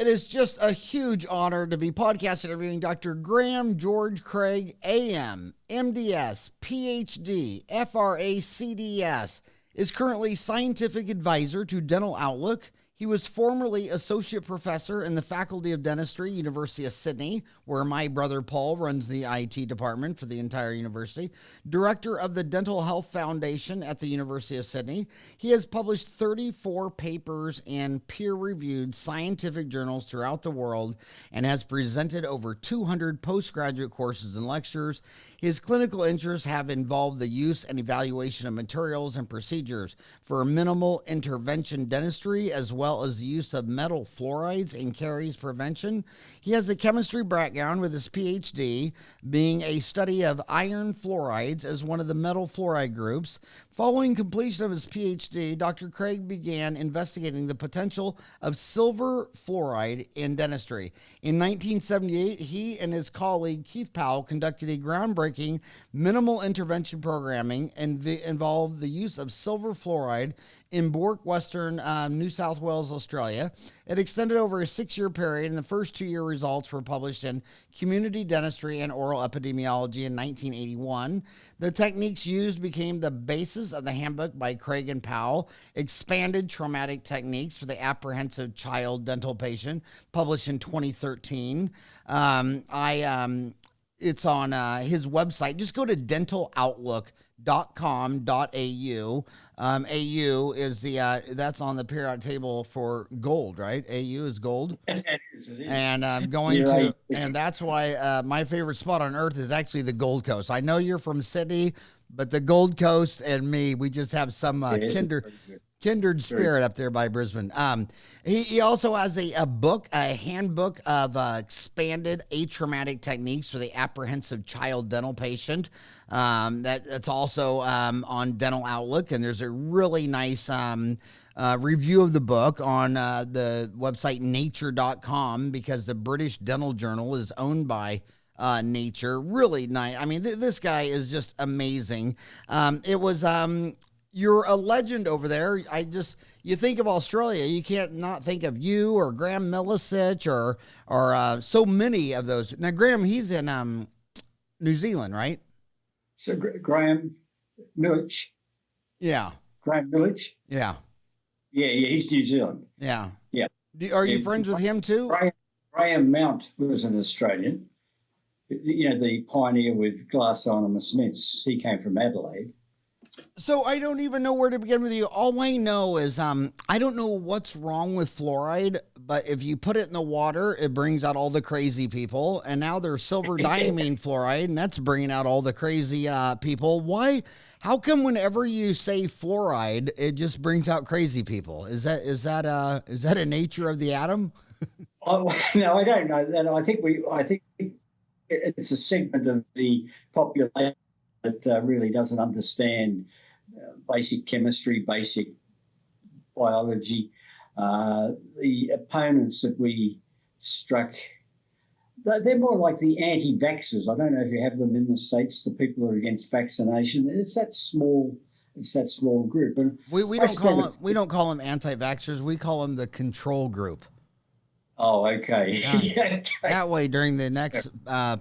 is just a huge honor to be podcast interviewing Dr. Graham George Craig, AM, MDS, PhD, FRACDS, is currently scientific advisor to Dental Outlook. He was formerly associate professor in the Faculty of Dentistry, University of Sydney, where my brother Paul runs the IT department for the entire university. Director of the Dental Health Foundation at the University of Sydney. He has published 34 papers in peer-reviewed scientific journals throughout the world and has presented over 200 postgraduate courses and lectures. His clinical interests have involved the use and evaluation of materials and procedures for minimal intervention dentistry, as well as the use of metal fluorides in caries prevention. He has a chemistry background with his PhD being a study of iron fluorides as one of the metal fluoride groups. Following completion of his PhD, Dr. Craig began investigating the potential of silver fluoride in dentistry. In 1978, he and his colleague Keith Powell conducted a groundbreaking minimal intervention programming and involved the use of silver fluoride in Bourke, Western New South Wales, Australia. It extended over a 6-year period, and the first 2-year results were published in Community Dentistry and Oral Epidemiology in 1981. The techniques used became the basis of the handbook by Craig and Powell, Expanded Traumatic Techniques for the Apprehensive Child Dental Patient, published in 2013. It's on his website. Just go to dentaloutlook.com.au. AU is that's on the periodic table for gold, right? AU is gold. It is. And and that's why my favorite spot on earth is actually the Gold Coast. I know you're from Sydney, but the Gold Coast and me, we just have some kindred spirit up there by Brisbane. He also has a handbook of expanded atraumatic techniques for the apprehensive child dental patient. That's also on Dental Outlook, and there's a really nice review of the book on the website nature.com, because the British Dental Journal is owned by Nature. Really nice. I mean, this guy is just amazing. You're a legend over there. You think of Australia, you can't not think of you or Graham Milicic or so many of those. Now, Graham, he's in New Zealand, right? So Graham Millich. Yeah. Graham Millich. Yeah. Yeah, he's New Zealand. Yeah. Yeah. Are you friends with him too? Graham Mount was an Australian. You know, the pioneer with glass ionomer Smiths. He came from Adelaide. So I don't even know where to begin with you. All I know is I don't know what's wrong with fluoride, but if you put it in the water, it brings out all the crazy people. And now there's silver diamine fluoride, and that's bringing out all the crazy people. Why? How come whenever you say fluoride, it just brings out crazy people? Is that a nature of the atom? No, I don't know that. I think it's a segment of the population that really doesn't understand basic chemistry, basic biology. The opponents that we struck, they're more like the anti-vaxxers. I don't know if you have them in the States, the people who are against vaccination. It's that small group. And we don't call them anti-vaxxers. We call them the control group. Oh, okay. Yeah. That way, during the next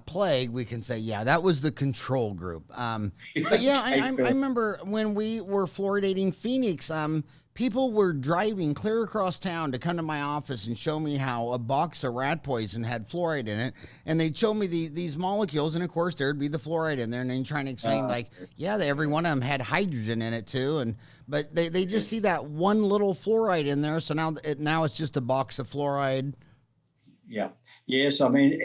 plague, we can say, yeah, that was the control group. But yeah, I remember when we were fluoridating Phoenix, people were driving clear across town to come to my office and show me how a box of rat poison had fluoride in it. And they'd show me these molecules, and of course, there'd be the fluoride in there. And then trying to explain, every one of them had hydrogen in it too. But they just see that one little fluoride in there. So now it's just a box of fluoride. Yeah. Yes. I mean,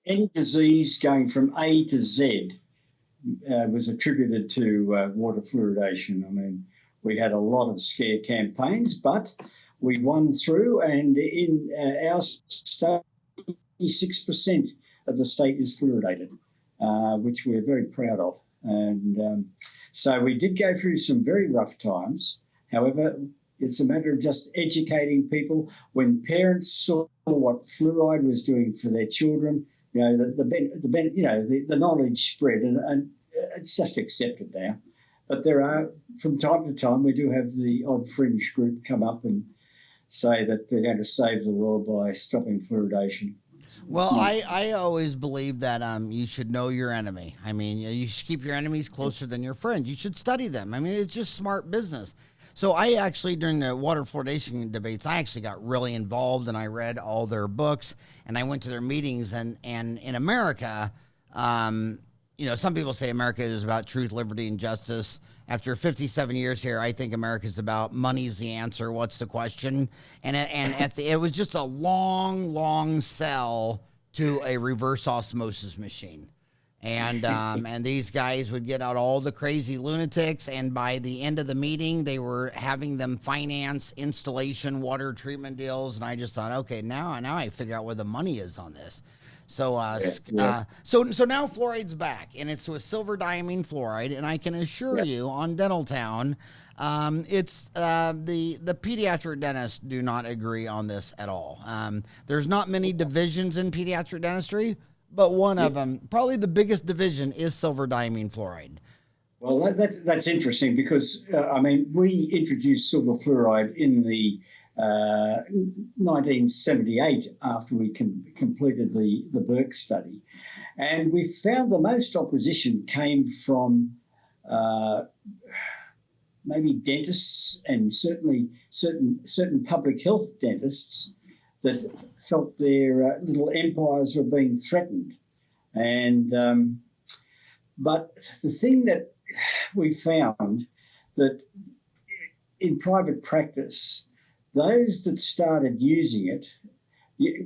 any disease going from A to Z was attributed to water fluoridation. I mean, we had a lot of scare campaigns, but we won through. And in our state, 26% of the state is fluoridated, which we're very proud of. And so we did go through some very rough times. However, it's a matter of just educating people. When parents saw what fluoride was doing for their children, you know, the knowledge spread, and it's just accepted now. But there are, from time to time, we do have the odd fringe group come up and say that they're going to save the world by stopping fluoridation. Well, I always believe that you should know your enemy. I mean, you should keep your enemies closer than your friends. You should study them. I mean, it's just smart business. So I actually, during the water fluoridation debates, I actually got really involved and I read all their books and I went to their meetings. And in America, some people say America is about truth, liberty, and justice. After 57 years here, I think America's about money's the answer. What's the question? And it was just a long sell to a reverse osmosis machine. And these guys would get out all the crazy lunatics, and by the end of the meeting, they were having them finance installation water treatment deals. And I just thought, okay, now I figure out where the money is on this. So so now fluoride's back, and it's with silver diamine fluoride, and I can assure you on Dental Town, it's the pediatric dentists do not agree on this at all. There's not many divisions in pediatric dentistry, but one of them, probably the biggest division, is silver diamine fluoride. Well, that's interesting because, we introduced silver fluoride in the 1978 after we completed the Burke study. And we found the most opposition came from maybe dentists and certainly certain public health dentists that felt their little empires were being threatened. And but the thing that we found that in private practice, those that started using it,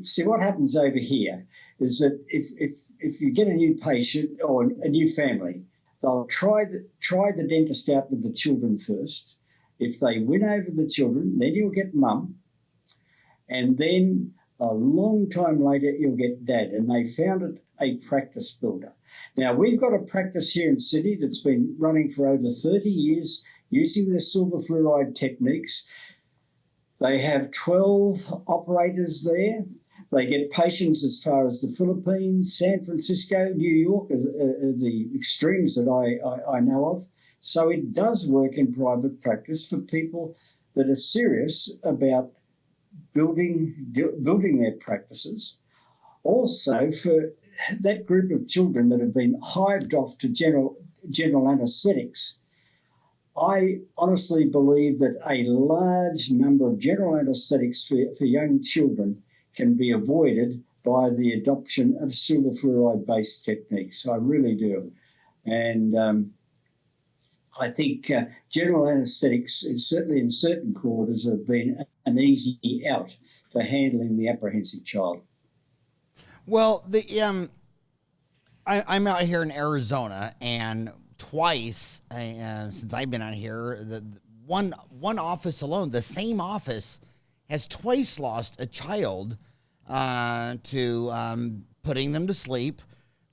see what happens over here is that if you get a new patient or a new family, they'll try the dentist out with the children first. If they win over the children, then you'll get mum, and then a long time later you'll get dad. And they found it a practice builder. Now, we've got a practice here in Sydney that's been running for over 30 years using the silver fluoride techniques. They have 12 operators there. They get patients as far as the Philippines, San Francisco, New York are the extremes that I know of. So it does work in private practice for people that are serious about building their practices. Also, for that group of children that have been hived off to general anaesthetics, I honestly believe that a large number of general anaesthetics for young children can be avoided by the adoption of silver fluoride-based techniques. I really do. And I think general anaesthetics, certainly in certain quarters, have been an easy out for handling the apprehensive child. Well, I'm out here in Arizona, and twice since I've been out here, the one office alone, the same office, has twice lost a child to putting them to sleep,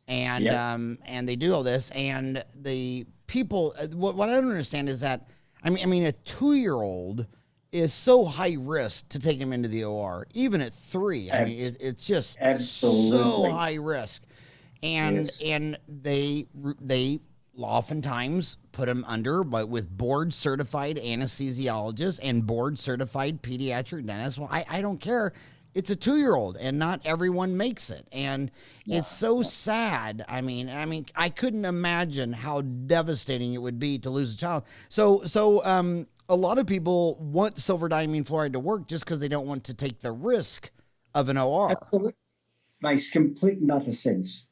and they do all this, and the people. What I don't understand is that I mean a 2-year-old is so high risk to take him into the OR, even at 3. I mean, it's just so high risk, and they oftentimes put them under, but with board certified anesthesiologists and board certified pediatric dentists. Well, I don't care. It's a 2-year-old, and not everyone makes it, and it's so sad. I mean, I couldn't imagine how devastating it would be to lose a child. So a lot of people want silver diamine fluoride to work just because they don't want to take the risk of an OR. Absolutely. Makes complete and utter sense.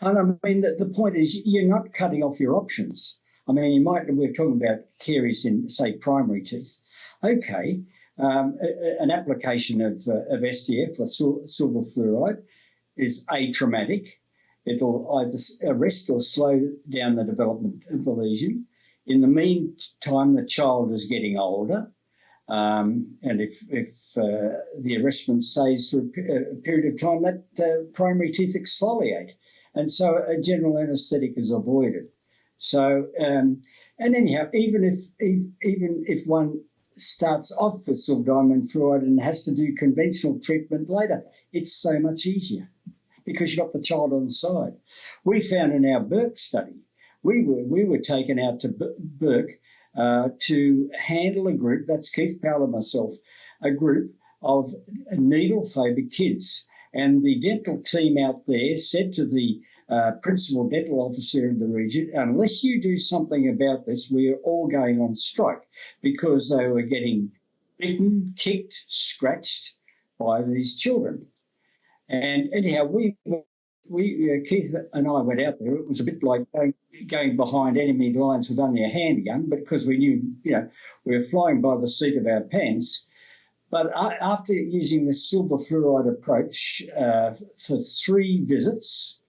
And I mean, the point is you're not cutting off your options. I mean, we're talking about caries in, say, primary teeth. Okay, an application of SDF or silver fluoride is atraumatic. It'll either arrest or slow down the development of the lesion. In the meantime, the child is getting older, and if the arrestment stays for a period of time, that primary teeth exfoliate, and so a general anaesthetic is avoided. So, and anyhow, even if one starts off with silver diamine fluoride and has to do conventional treatment later, it's so much easier because you've got the child on the side. We found in our Burke study, we were taken out to Burke to handle a group, that's Keith Powell and myself, a group of needle-phobic kids. And the dental team out there said to the principal dental officer in the region, unless you do something about this, we are all going on strike, because they were getting bitten, kicked, scratched by these children. And anyhow, Keith and I went out there. It was a bit like going behind enemy lines with only a handgun, but because we knew, we were flying by the seat of our pants. But after using the silver fluoride approach for 3 visits,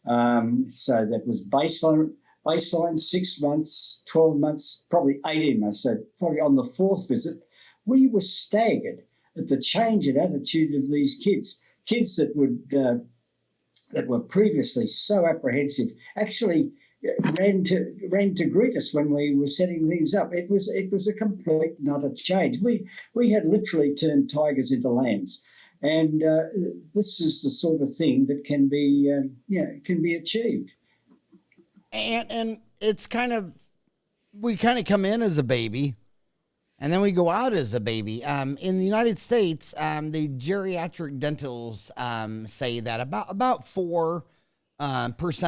so that was baseline 6 months, 12 months, probably 18 months. So probably on the 4th visit, we were staggered at the change in attitude of these kids that were previously so apprehensive actually ran to greet us when we were setting things up. It was a complete and utter change. We had literally turned tigers into lambs, and this is the sort of thing that can be achieved. And it's we kind of come in as a baby, and then we go out as a baby. In the United States, the geriatric dentals say that about 4%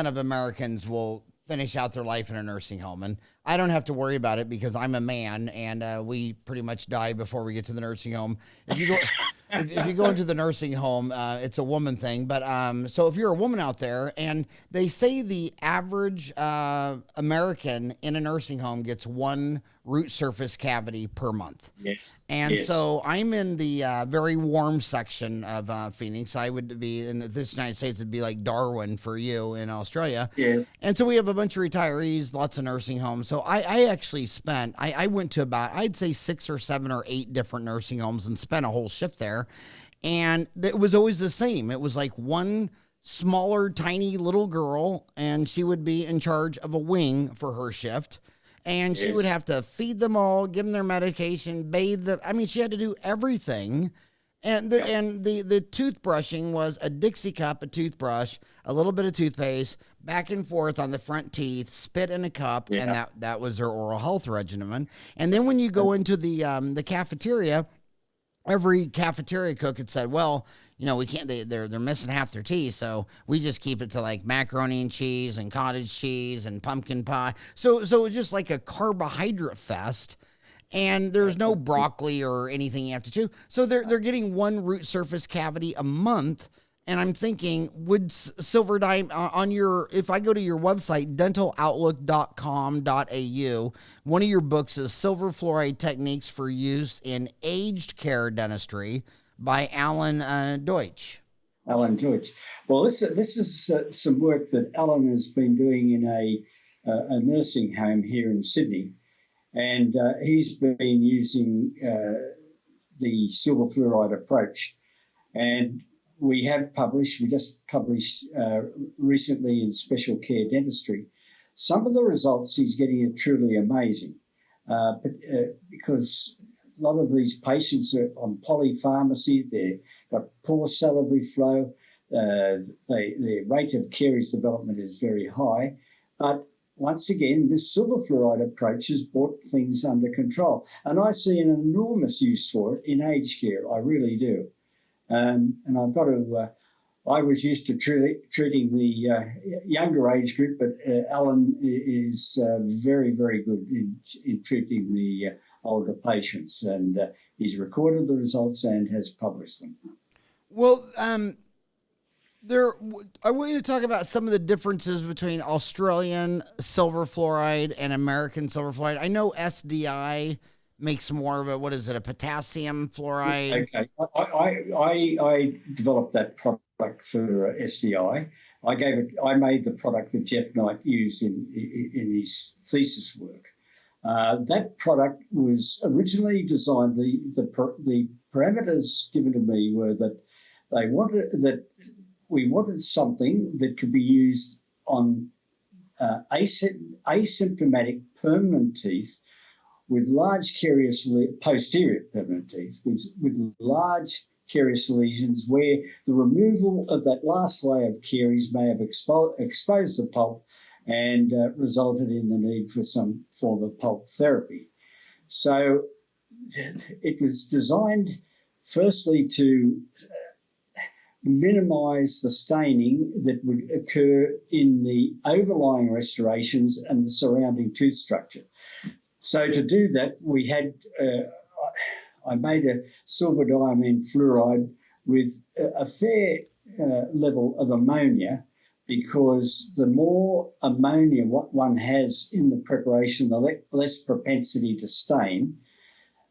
of Americans will finish out their life in a nursing home. And I don't have to worry about it because I'm a man, and we pretty much die before we get to the nursing home. If you go into the nursing home, it's a woman thing. But so if you're a woman out there, and they say the average American in a nursing home gets 1 root surface cavity per month. Yes. And so I'm in the very warm section of Phoenix. I would be in this United States. It'd be like Darwin for you in Australia. Yes. And so we have a bunch of retirees, lots of nursing homes. So I actually spent, I went to about, I'd say 6 or 7 or 8 different nursing homes and spent a whole shift there. And it was always the same. It was like one smaller, tiny little girl, and she would be in charge of a wing for her shift. And she would have to feed them all, give them their medication, bathe them. I mean, she had to do everything. And the toothbrushing was a Dixie cup, a toothbrush, a little bit of toothpaste, back and forth on the front teeth, spit in a cup, and that was her oral health regimen. And then when you go into the cafeteria, every cafeteria cook had said, well, we can't, they're missing half their teeth, so we just keep it to like macaroni and cheese and cottage cheese and pumpkin pie. So it's just like a carbohydrate fest, and there's no broccoli or anything you have to chew. So they're getting 1 root surface cavity a month. And I'm thinking, would Silver Dime if I go to your website, dentaloutlook.com.au, one of your books is Silver Fluoride Techniques for Use in Aged Care Dentistry by Alan Deutsch. Alan Deutsch. Well, this is some work that Alan has been doing in a nursing home here in Sydney, and he's been using the silver fluoride approach. And we just published recently in Special Care Dentistry. Some of the results he's getting are truly amazing, because a lot of these patients are on polypharmacy, they've got poor salivary flow, their rate of caries development is very high. But once again, this silver fluoride approach has brought things under control. And I see an enormous use for it in aged care, I really do. And I've got to, I was used to treating the younger age group, but Alan is very, very good in treating the older patients, and he's recorded the results and has published them. Well, I want you to talk about some of the differences between Australian silver fluoride and American silver fluoride. I know SDI makes more of a potassium fluoride? Okay, I developed that product for SDI. I made the product that Jeff Knight used in his thesis work. That product was originally designed. The parameters given to me were that we wanted something that could be used on asymptomatic permanent teeth with large posterior permanent teeth, with large carious lesions where the removal of that last layer of caries may have exposed the pulp and resulted in the need for some form of pulp therapy. So it was designed firstly to minimise the staining that would occur in the overlying restorations and the surrounding tooth structure. So to do that, we had, I made a silver diamine fluoride with a fair level of ammonia, because the more ammonia what one has in the preparation, the less propensity to stain.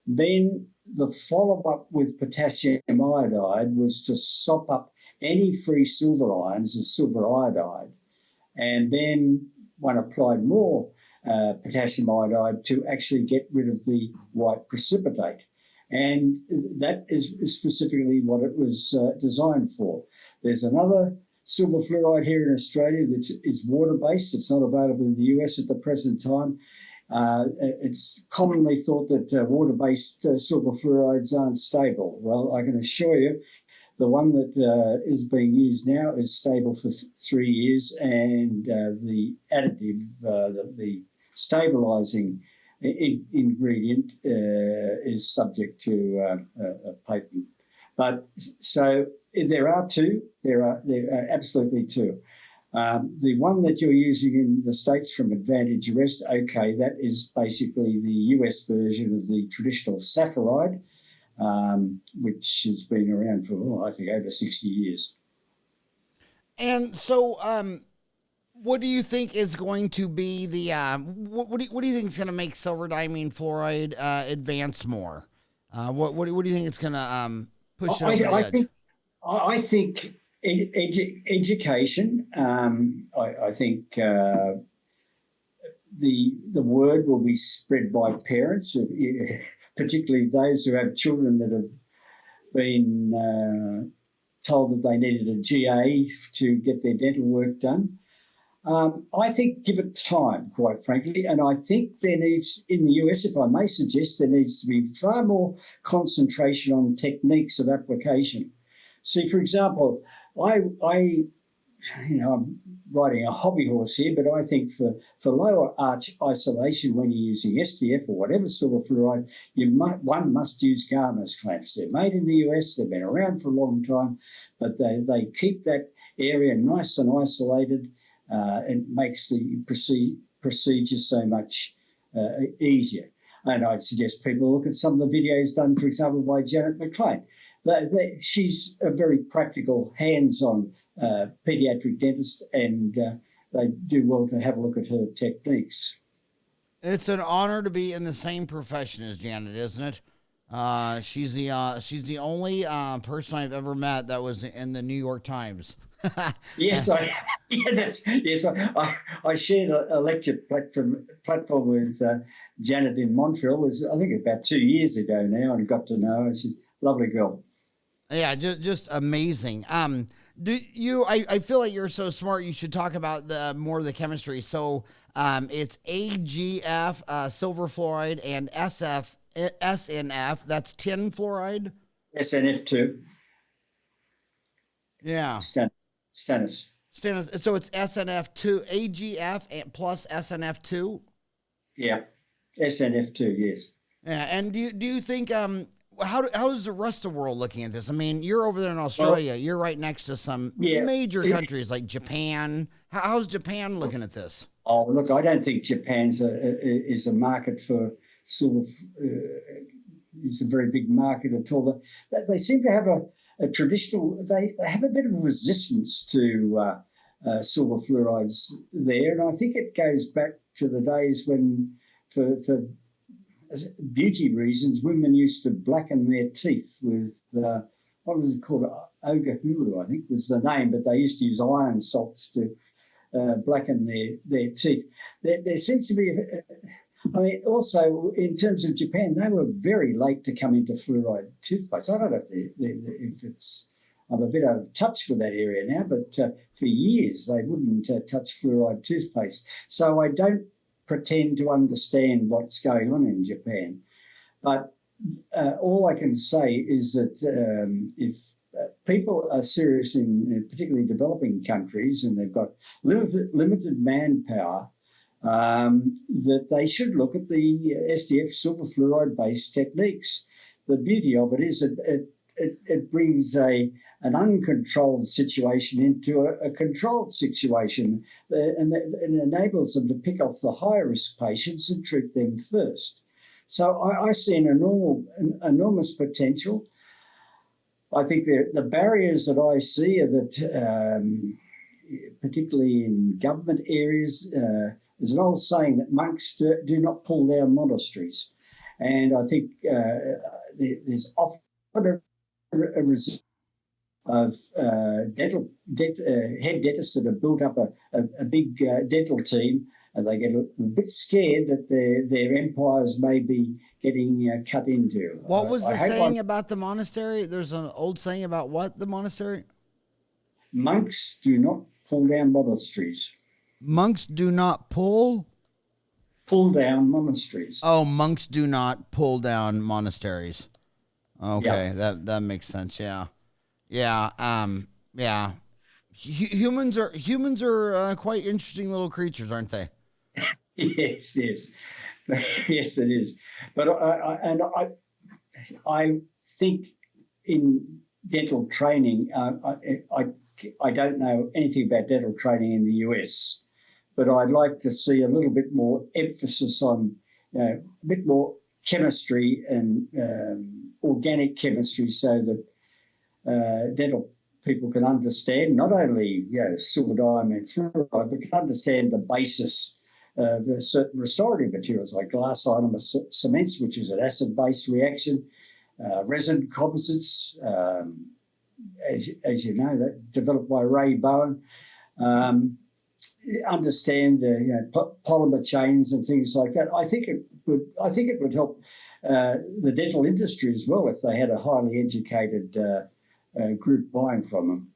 Then the follow-up with potassium iodide was to sop up any free silver ions as silver iodide. And then one applied more potassium iodide to actually get rid of the white precipitate. And that is specifically what it was designed for. There's another silver fluoride here in Australia that is water-based. It's not available in the US at the present time. It's commonly thought that water-based silver fluorides aren't stable. Well, I can assure you the one that is being used now is stable for 3 years, and the additive, the stabilising ingredient is subject to a patent. But so there are two. There are absolutely two. The one that you're using in the States from Advantage Rest, okay, that is basically the US version of the traditional saffroride, which has been around for, I think, over 60 years. And so, what do you think is going to be the, what do you think is going to make silver diamine fluoride advance more? What do you think it's going to push it over the edge? I think education. I think the word will be spread by parents, particularly those who have children that have been told that they needed a GA to get their dental work done. I think give it time, quite frankly, and I think there needs, in the US, if I may suggest, there needs to be far more concentration on techniques of application. See, for example, I'm riding a hobby horse here, but I think for lower arch isolation, when you're using SDF or whatever silver fluoride, one must use Garner's clamps. They're made in the US, they've been around for a long time, but they keep that area nice and isolated. It makes the procedure so much easier. And I'd suggest people look at some of the videos done, for example, by Janet McLean. She's a very practical, hands-on pediatric dentist, and they do well to have a look at her techniques. It's an honor to be in the same profession as Janet, isn't it? She's the only person I've ever met that was in the New York Times. Yes, I shared a lecture platform with Janet in Montreal. It was, I think, about 2 years ago now, and got to know her. She's a lovely girl. Yeah, just amazing. I feel like you're so smart. You should talk about more of the chemistry. So it's AGF, silver fluoride, and SNF. That's tin fluoride. SNF2. Yeah. Stennis. So it's SNF2, AGF plus SNF2. Yeah, SNF2. Yes. Yeah, and do you think how is the rest of the world looking at this? I mean, you're over there in Australia. Well, you're right next to some major countries like Japan. How's Japan looking at this? Oh, look, I don't think Japan's is a market for silver. It's a very big market at all. They seem to have a traditional. They have a bit of resistance to silver fluorides there, and I think it goes back to the days when, for beauty reasons, women used to blacken their teeth with, what was it called? Ogahulu, I think was the name, but they used to use iron salts to blacken their teeth. There seems to be, I mean, also in terms of Japan, they were very late to come into fluoride toothpaste. I don't know if it's, I'm a bit out of touch with that area now, but for years they wouldn't touch fluoride toothpaste. So I don't pretend to understand what's going on in Japan. But all I can say is that if people are serious in particularly developing countries and they've got limited manpower, that they should look at the SDF silver fluoride-based techniques. The beauty of it is it brings an uncontrolled situation into a controlled situation, and it enables them to pick off the high-risk patients and treat them first. So I see an enormous potential. I think the barriers that I see are that, particularly in government areas, there's an old saying that monks do not pull down monasteries. And I think there's often a resistance of head dentists that have built up a big dental team, and they get a bit scared that their empires may be getting cut into. What was the saying about the monastery? There's an old saying about what, the monastery? Monks do not pull down monasteries. Monks do not pull down monasteries. Oh, monks do not pull down monasteries. Okay, Yeah. that makes sense. Yeah. Humans are quite interesting little creatures, aren't they? Yes, yes, it is. But I think in dental training, I don't know anything about dental training in the US, but I'd like to see a little bit more emphasis on a bit more chemistry and organic chemistry, so that dental people can understand not only silver diamond fluoride, but can understand the basis of certain restorative materials like glass ionomer cements, which is an acid-based reaction, resin composites, as you know, that developed by Ray Bowen. Understand polymer chains and things like that. I think it would help the dental industry as well if they had a highly educated group buying from them.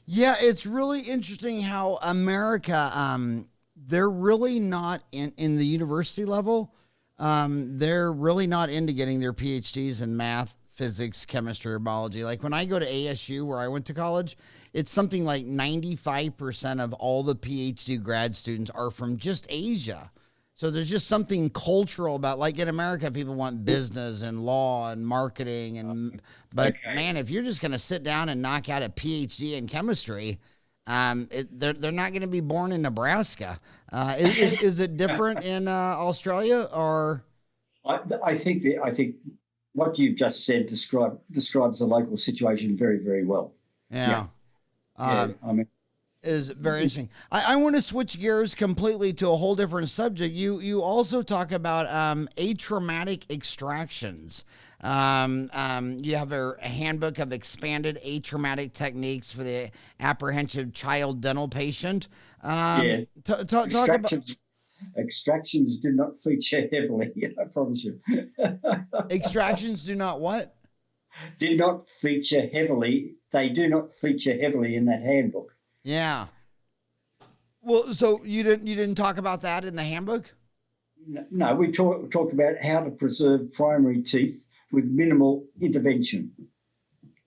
Yeah, it's really interesting how America, they're really not in the university level. They're really not into getting their PhDs in math, physics, chemistry, or biology. Like when I go to ASU, where I went to college, it's something like 95% of all the PhD grad students are from just Asia. So there's just something cultural about, like in America, people want business and law and marketing, but man, if you're just going to sit down and knock out a PhD in chemistry, they're not going to be born in Nebraska. Is it different in Australia, or? I think what you've just said describes the local situation very, very well. Yeah. I mean, is very interesting. I want to switch gears completely to a whole different subject. You also talk about atraumatic extractions. You have a handbook of expanded atraumatic techniques for the apprehensive child dental patient. Talk about extractions do not feature heavily. I promise you. Extractions do not what? Did not feature heavily. They do not feature heavily in that handbook. Yeah. Well, so you didn't talk about that in the handbook? No, we talked about how to preserve primary teeth with minimal intervention.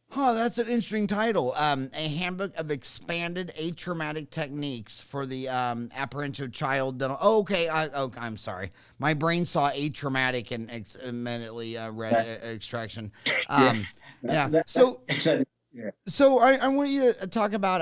Huh, that's an interesting title. A handbook of expanded atraumatic techniques for the apprehensive child dental. Oh, okay. I'm sorry. My brain saw atraumatic and immediately read extraction. So I want you to talk about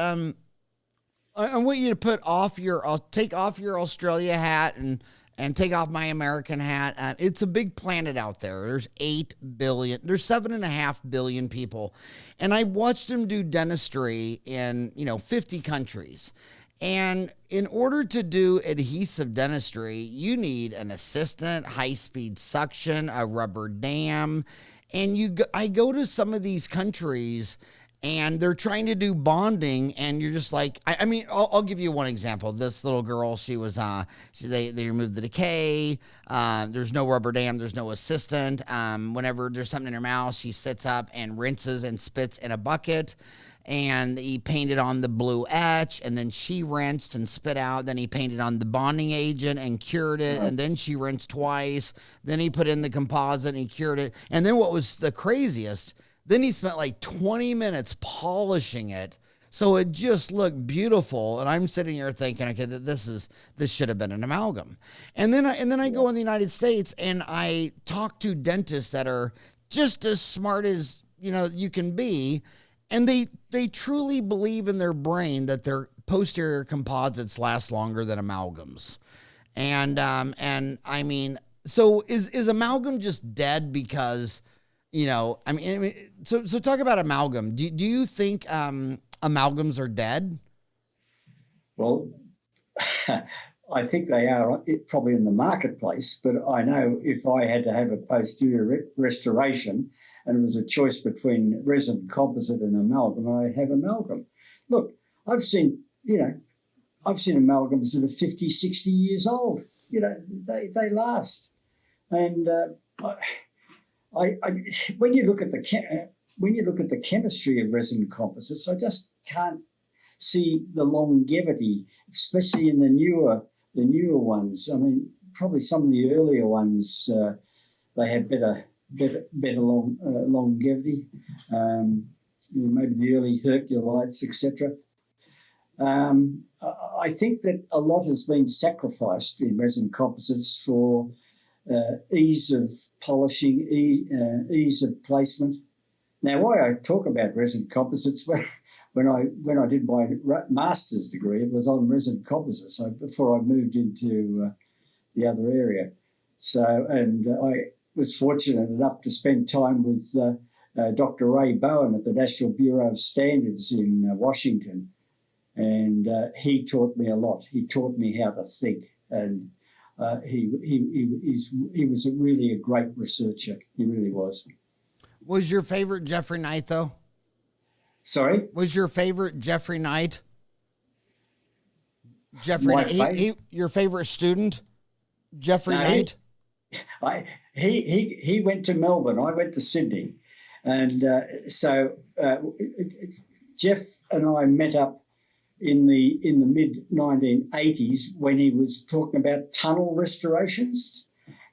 I want you to take off your Australia hat and take off my American hat. It's a big planet out there. There's 7.5 billion people. And I watched them do dentistry in, 50 countries. And in order to do adhesive dentistry, you need an assistant, high-speed suction, a rubber dam. And I go to some of these countries and they're trying to do bonding, and you're just like, I'll give you one example. This little girl, she was, they removed the decay. There's no rubber dam. There's no assistant. Whenever there's something in her mouth, she sits up and rinses and spits in a bucket. And he painted on the blue etch, and then she rinsed and spit out. Then he painted on the bonding agent and cured it. And then she rinsed twice. Then he put in the composite and he cured it. And then what was the craziest, then he spent like 20 minutes polishing it So it just looked beautiful, and I'm sitting here thinking, okay, this should have been an amalgam. And then I go in the United States and I talk to dentists that are just as smart as you can be, and they truly believe in their brain that their posterior composites last longer than amalgams. And I mean, so is amalgam just dead because so talk about amalgam. Do you think amalgams are dead? Well, I think they are probably in the marketplace, but I know if I had to have a posterior restoration and it was a choice between resin composite and amalgam, I'd have amalgam. Look, I've seen amalgams that are 50, 60 years old. They last. And when you look at the chemistry of resin composites, I just can't see the longevity, especially in the newer ones. I mean, probably some of the earlier ones they had better longevity. Maybe the early Herculites, etc. I think that a lot has been sacrificed in resin composites for ease of polishing, ease of placement. Now, why I talk about resin composites, when I did my master's degree, it was on resin composites before I moved into the other area. So, and I was fortunate enough to spend time with Dr. Ray Bowen at the National Bureau of Standards in Washington. And he taught me a lot. He taught me how to think, and he was really a great researcher. He really was. Was your favorite Jeffrey Knight, though? Sorry? Was your favorite Jeffrey Knight? Jeffrey Knight, your favorite student? Jeffrey Knight? He went to Melbourne. I went to Sydney. And so Jeff and I met up in the mid-1980s when he was talking about tunnel restorations.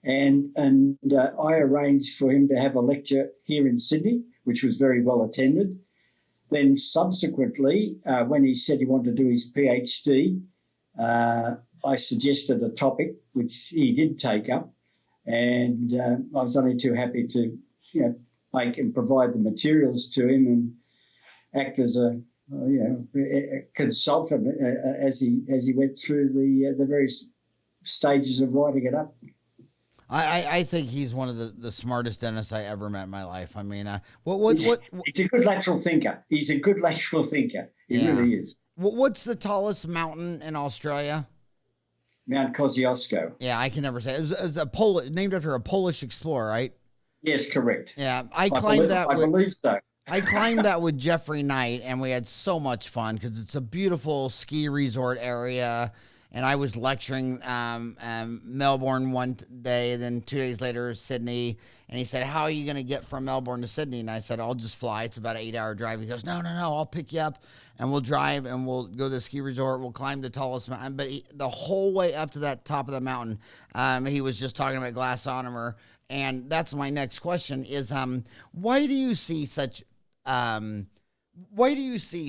And I arranged for him to have a lecture here in Sydney, which was very well attended. Then subsequently, when he said he wanted to do his PhD, I suggested a topic which he did take up, and I was only too happy to, make and provide the materials to him and act as a consultant as he went through the various stages of writing it up. I think he's one of the smartest dentists I ever met in my life. I mean, He's a good lateral thinker. He really is. What's the tallest mountain in Australia? Mount Kosciuszko. Yeah, I can never say it. It was named after a Polish explorer, right? Yes, correct. Yeah, I believe so. I climbed that with Jeffrey Knight, and we had so much fun because it's a beautiful ski resort area. And I was lecturing Melbourne one day, then 2 days later, Sydney. And he said, how are you going to get from Melbourne to Sydney? And I said, I'll just fly. It's about an 8-hour drive. He goes, no, I'll pick you up, and we'll drive, and we'll go to the ski resort. We'll climb the tallest mountain. But the whole way up to that top of the mountain, he was just talking about glass ionomer. And that's my next question is, why do you see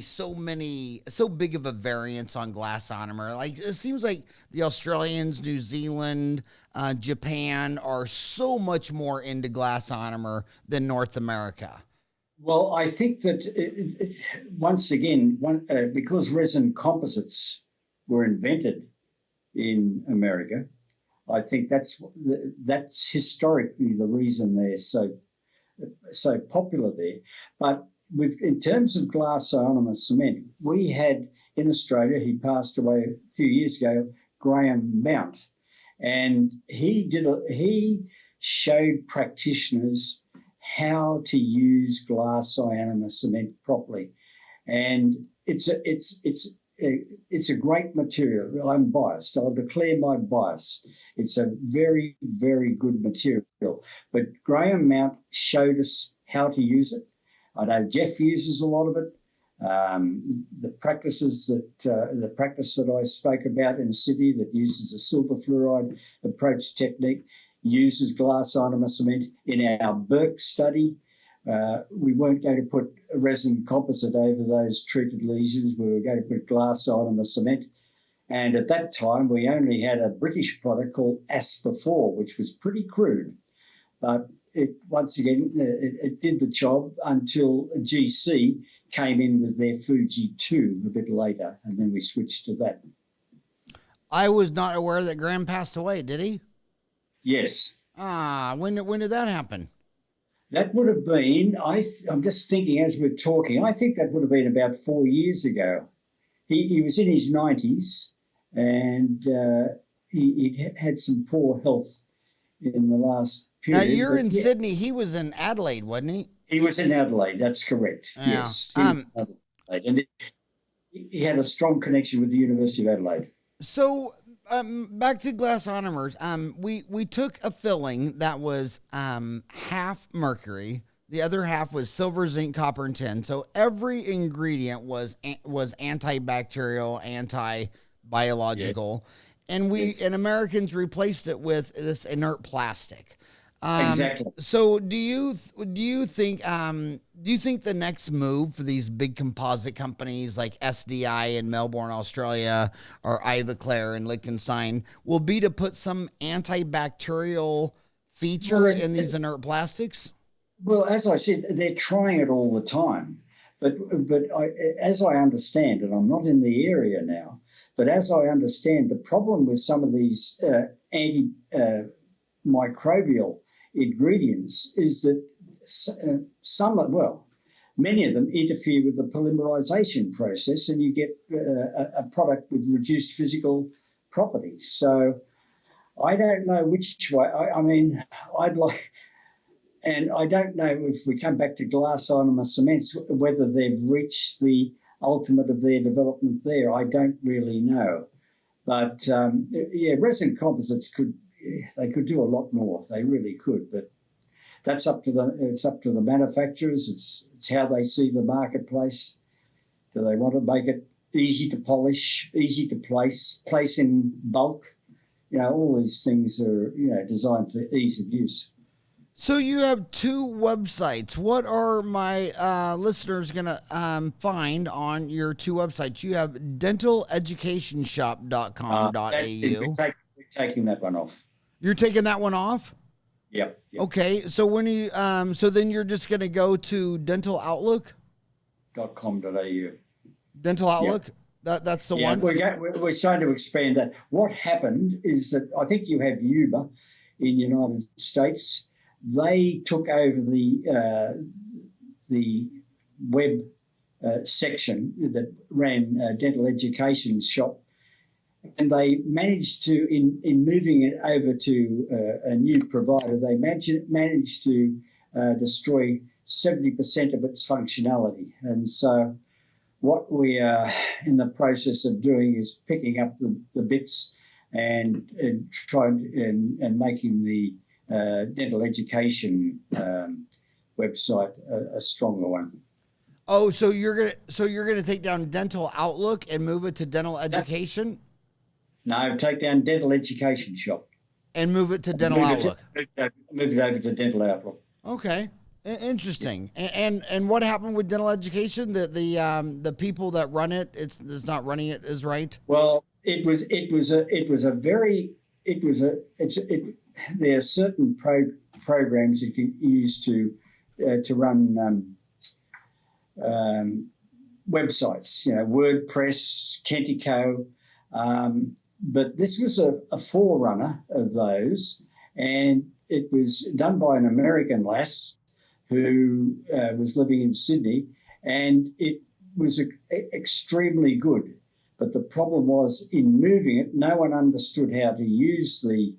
so big of a variance on glass ionomer? Like, it seems like the Australians, New Zealand, Japan are so much more into glass ionomer than North America. Well, I think that once again, because resin composites were invented in America, I think that's historically the reason they're so popular there. But in terms of glass ionomer cement, we had in Australia, he passed away a few years ago, Graham Mount, and he showed practitioners how to use glass ionomer cement properly, and it's a great material. I'm biased. I'll declare my bias. It's a very, very good material. But Graham Mount showed us how to use it. I know Jeff uses a lot of it. The practice that I spoke about in Sydney that uses a silver fluoride approach technique uses glass ionomer cement. In our Burke study, We weren't going to put a resin composite over those treated lesions. We were going to put glass on them, a cement. And at that time, we only had a British product called Asper-4, which was pretty crude. But it did the job until GC came in with their Fuji 2 a bit later, and then we switched to that. I was not aware that Graham passed away, did he? Yes. When did that happen? That would have been, I'm just thinking as we're talking, I think that would have been about 4 years ago. He was in his 90s, and he had some poor health in the last period. Now, you're in Sydney. He was in Adelaide, wasn't he? He was in Adelaide, that's correct. Yeah. Yes. He was in Adelaide, and he had a strong connection with the University of Adelaide. So, back to glass ionomers. We took a filling that was half mercury. The other half was silver, zinc, copper, and tin. So every ingredient was antibacterial, anti-biological. Yes. And Americans replaced it with this inert plastic. Exactly. So do you think the next move for these big composite companies like SDI in Melbourne, Australia, or Ivoclar in Liechtenstein will be to put some antibacterial feature in these inert plastics? Well, as I said, they're trying it all the time. But as I understand, and I'm not in the area now, but as I understand, the problem with some of these antimicrobial ingredients is that many of them interfere with the polymerization process, and you get a product with reduced physical properties. So I don't know which way. And I don't know if we come back to glass ionomer cements, whether they've reached the ultimate of their development there. I don't really know. But resin composites could do a lot more. They really could. But it's up to the manufacturers. It's how they see the marketplace. Do they want to make it easy to polish, easy to place in bulk? All these things are designed for ease of use. So you have two websites. What are my listeners going to find on your two websites? You have dentaleducationshop.com.au. We're taking that one off. You're taking that one off? Yep. Okay. So when you so then you're just going to go to dentaloutlook.com.au. Dental Outlook? Yep. That's the one? We're starting to expand that. What happened is that I think you have Uber in the United States. They took over the web section that ran Dental Education Shop, and they managed to, in moving it over to a new provider, they managed to destroy 70% of its functionality. And so what we are in the process of doing is picking up the bits and trying and making the dental education website a stronger one. Oh, so you're gonna take down Dental Outlook and move it to Dental Education? No, take down Dental Education Shop and move it to Dental Outlook. Move it over to Dental Outlook. Okay, interesting. And what happened with Dental Education? The people that run it, it's not running it is right. Well, there are certain programs you can use to run websites, WordPress, Kentico, but this was a forerunner of those, and it was done by an American lass who was living in Sydney, and it was extremely good. But the problem was in moving it, no one understood how to use the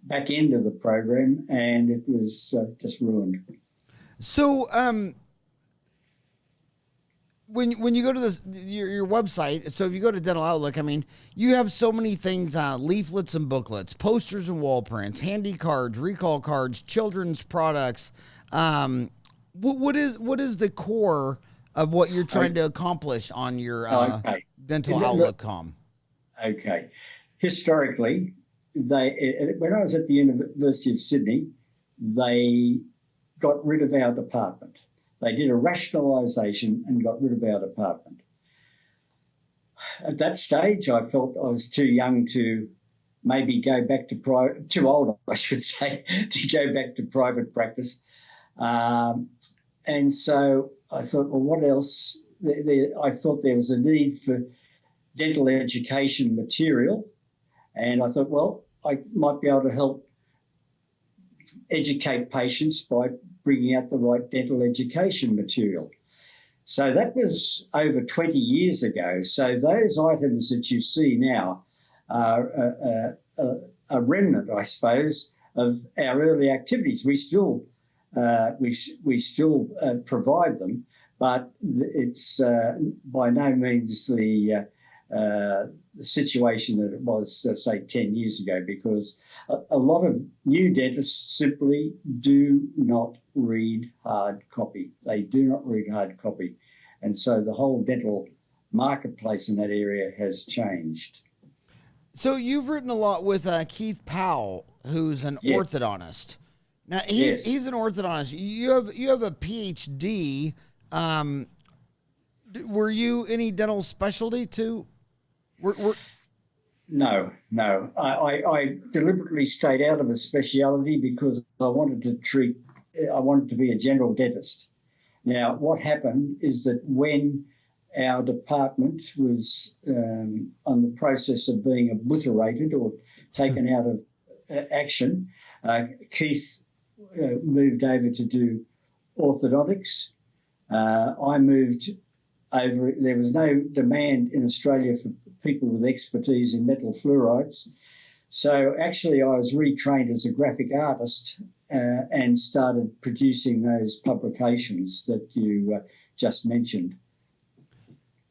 back end of the program, and it was just ruined. So, when you go to your website, so if you go to Dental Outlook, I mean, you have so many things: leaflets and booklets, posters and wall prints, handy cards, recall cards, children's products. What is the core of what you're trying to accomplish on your dentaloutlook.com? Okay. Historically, when I was at the University of Sydney, they got rid of our department. They did a rationalisation and got rid of our department. At that stage, I felt I was too young to maybe go back to too old, I should say, to go back to private practice. And so I thought, well, what else? I thought there was a need for dental education material. And I thought, well, I might be able to help educate patients by bringing out the right dental education material. So that was over 20 years ago. So those items that you see now are a remnant, I suppose, of our early activities. We still provide them, but it's by no means the situation that it was, say, 10 years ago, because a lot of new dentists simply do not read hard copy. They do not read hard copy. And so the whole dental marketplace in that area has changed. So you've written a lot with Keith Powell, who's an orthodontist. Now, he's an orthodontist. You have a PhD. Were you any dental specialty too? No. I deliberately stayed out of a speciality because I wanted to be a general dentist. Now, what happened is that when our department was on the process of being obliterated or taken out of action, Keith moved over to do orthodontics. I moved over. There was no demand in Australia for people with expertise in metal fluorides. So actually I was retrained as a graphic artist and started producing those publications that you just mentioned.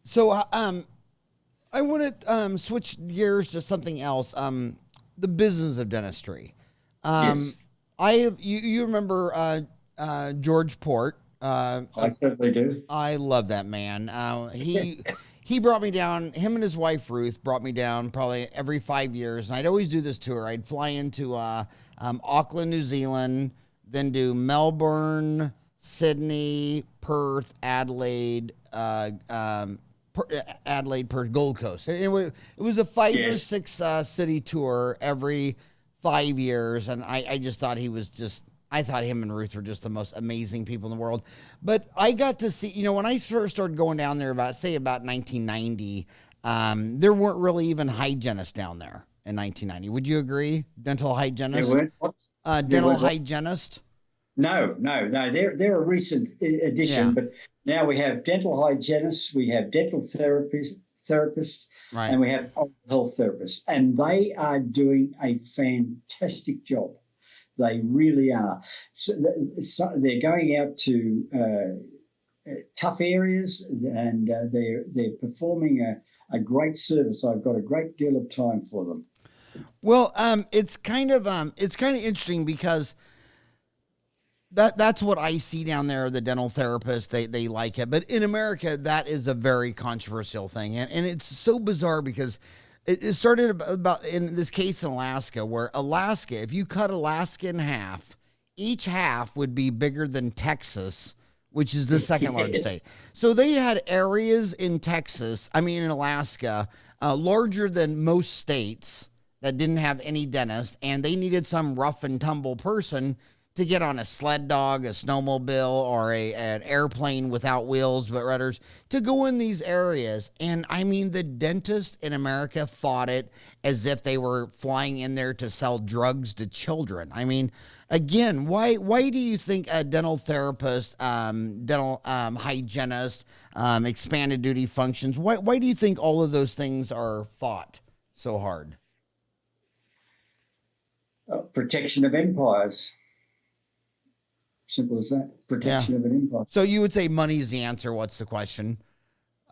So I want to switch gears to something else, the business of dentistry. Yes. You remember George Port. I certainly do. I love that man. He brought me down, him and his wife, Ruth, brought me down probably every 5 years. And I'd always do this tour. I'd fly into Auckland, New Zealand, then do Melbourne, Sydney, Perth, Adelaide, Perth, Gold Coast. It was a 5 or 6 city tour every 5 years. And I just thought I thought him and Ruth were just the most amazing people in the world. But I got to see, when I first started going down there about 1990, there weren't really even hygienists down there in 1990. Would you agree? Dental hygienist? Dental hygienist? No. They're a recent addition, but now we have dental hygienists, we have dental therapists, right, and we have health therapists. And they are doing a fantastic job. They really are. So they're going out to tough areas, and they're performing a great service. I've got a great deal of time for them. Well, it's kind of interesting because that's what I see down there. The dental therapists, they like it, but in America, that is a very controversial thing, and it's so bizarre because it started about, in this case, in Alaska, where Alaska, if you cut Alaska in half, each half would be bigger than Texas, which is the second largest state. So they had areas in in Alaska, larger than most states that didn't have any dentists, and they needed some rough and tumble person to get on a sled dog, a snowmobile, or an airplane without wheels but rudders to go in these areas. And the dentists in America fought it as if they were flying in there to sell drugs to children. Again, why do you think a dental therapist, dental hygienist, expanded duty functions, why do you think all of those things are fought so hard? Protection of empires. Simple as that. Protection of an empire. So you would say money's the answer. What's the question?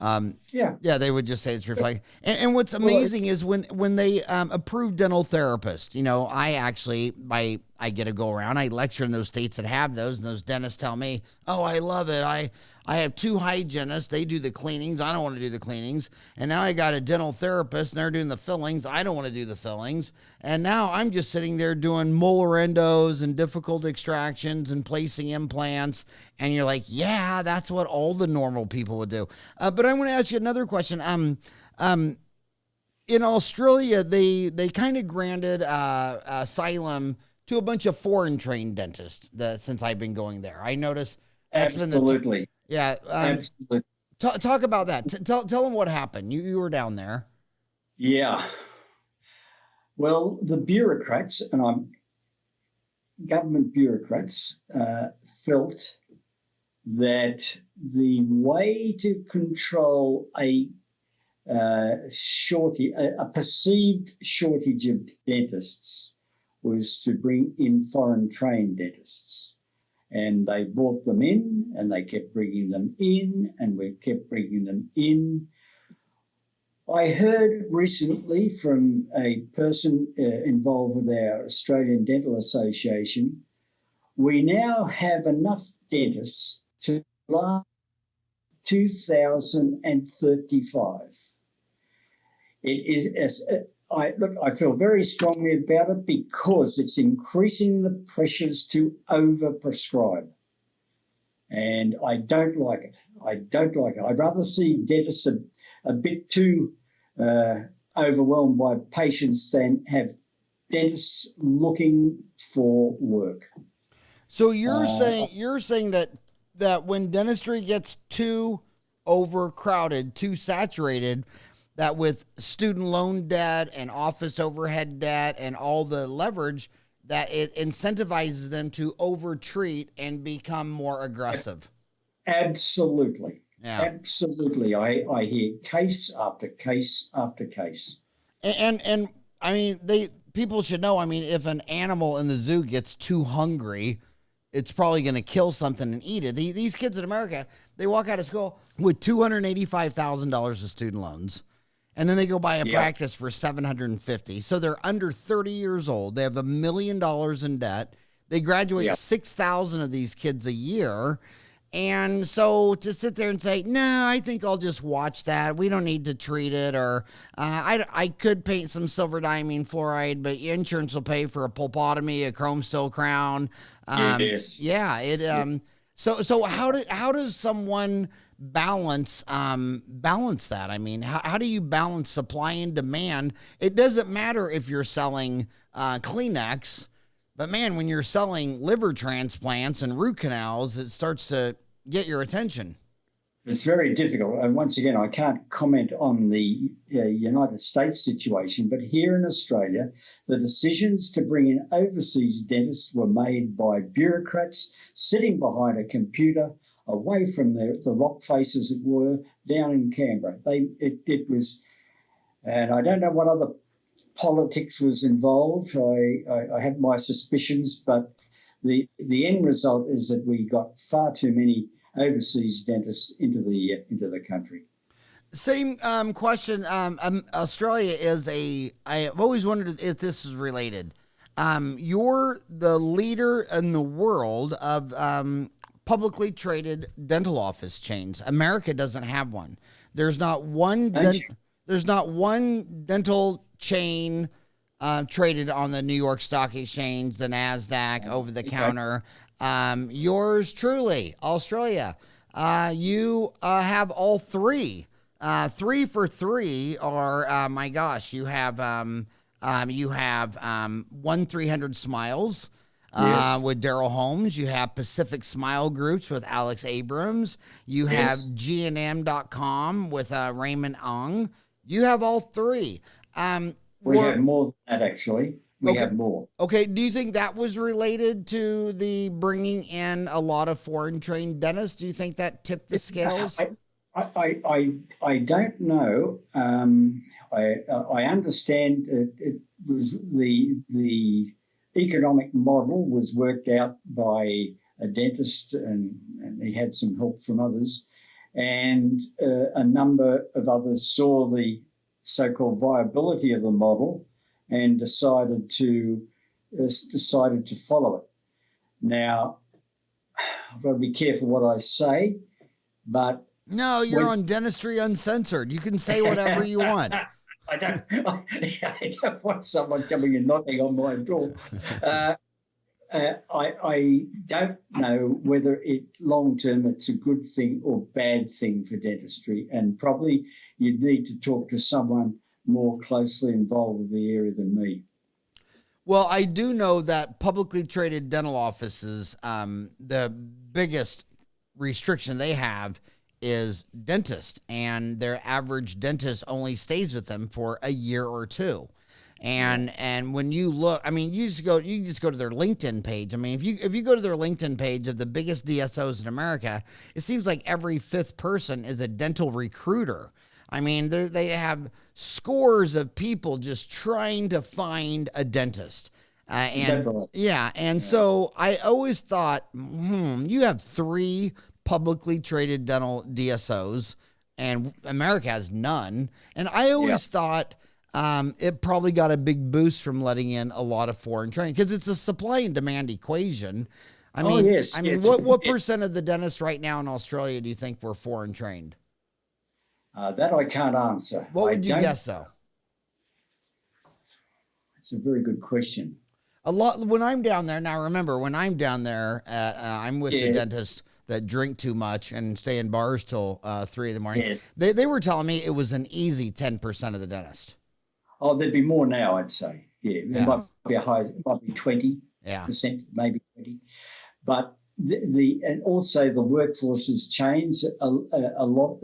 They would just say it's reflecting. And what's amazing is when they approved dental therapists, I actually, by I get to go around. I lecture in those states that have those, and those dentists tell me, "Oh, I love it. I have two hygienists. They do the cleanings. I don't want to do the cleanings. And now I got a dental therapist, and they're doing the fillings. I don't want to do the fillings. And now I'm just sitting there doing molar endos and difficult extractions and placing implants." And you're like, "Yeah, that's what all the normal people would do." But I want to ask you another question. In Australia, they kind of granted asylum to a bunch of foreign trained dentists since I've been going there. I noticed that's Absolutely. Absolutely. Talk about that. Tell them what happened. You were down there. Yeah. Well, the bureaucrats, and government bureaucrats, felt that the way to control a perceived shortage of dentists was to bring in foreign trained dentists. And they brought them in, and they kept bringing them in, and we kept bringing them in. I heard recently from a person involved with our Australian Dental Association, we now have enough dentists to last 2035. It is, I feel very strongly about it because it's increasing the pressures to overprescribe. And I don't like it. I'd rather see dentists a bit too overwhelmed by patients than have dentists looking for work. So you're saying that when dentistry gets too overcrowded, too saturated, that with student loan debt and office overhead debt and all the leverage, that it incentivizes them to overtreat and become more aggressive. Absolutely. Yeah. Absolutely. I hear case after case after case. And I mean, people should know, I mean, if an animal in the zoo gets too hungry, it's probably going to kill something and eat it. These kids in America, they walk out of school with $285,000 of student loans. And then they go buy a practice for $750,000. So they're under 30 years old. They have $1 million in debt. They graduate 6,000 of these kids a year. And so to sit there and say, "No, I think I'll just watch that. We don't need to treat it." Or I could paint some silver diamine fluoride, but insurance will pay for a pulpotomy, a chrome steel crown. Yes. Yeah. So how does someone balance that? I mean, how do you balance supply and demand? It doesn't matter if you're selling Kleenex, but man, when you're selling liver transplants and root canals, it starts to get your attention. It's very difficult. And once again, I can't comment on the United States situation, but here in Australia, the decisions to bring in overseas dentists were made by bureaucrats sitting behind a computer, away from the rock face, as it were, down in Canberra. It was, and I don't know what other politics was involved. I have my suspicions, but the end result is that we got far too many overseas dentists into the country. Same question. Australia is I've always wondered if this is related. You're the leader in the world of publicly traded dental office chains. America doesn't have one. There's not one. There's not one dental chain traded on the New York Stock Exchange, the NASDAQ, over the counter. Yours truly, Australia. You have all three. 3 for 3 are my gosh. You have 1-300 Smiles. With Daryl Holmes. You have Pacific Smile Groups with Alex Abrams. You have GNM.com with Raymond Ong. You have all three. We have more than that, actually. We have more. Okay. Do you think that was related to the bringing in a lot of foreign trained dentists? Do you think that tipped the scales? I don't know. I understand it was the economic model was worked out by a dentist, and he had some help from others, and a number of others saw the so-called viability of the model and decided to decided to follow it. Now, I've got to be careful what I say, but no, you're on Dentistry Uncensored. You can say whatever you want. I don't want someone coming and knocking on my door. I don't know whether long term it's a good thing or bad thing for dentistry, and probably you'd need to talk to someone more closely involved with the area than me. Well, I do know that publicly traded dental offices, the biggest restriction they have is dentist, and their average dentist only stays with them for a year or two. And when you look, I mean, you just go to their LinkedIn page. I mean, if you go to their LinkedIn page of the biggest DSOs in America, it seems like every fifth person is a dental recruiter. I mean, they have scores of people just trying to find a dentist. So I always thought, you have 3 publicly traded dental DSOs, and America has none. And I always thought it probably got a big boost from letting in a lot of foreign training, because it's a supply and demand equation. What percent of the dentists right now in Australia do you think were foreign trained? That I can't answer. What would you guess, though? It's a very good question. A lot. When I'm down there, now remember, when I'm down there, I'm with the dentists that drink too much and stay in bars till 3 a.m. Yes. They were telling me it was an easy 10% of the dentist. Oh, there'd be more now, I'd say. Yeah, it might be a high, it might be 20%, maybe 20. But and also the workforce has changed a lot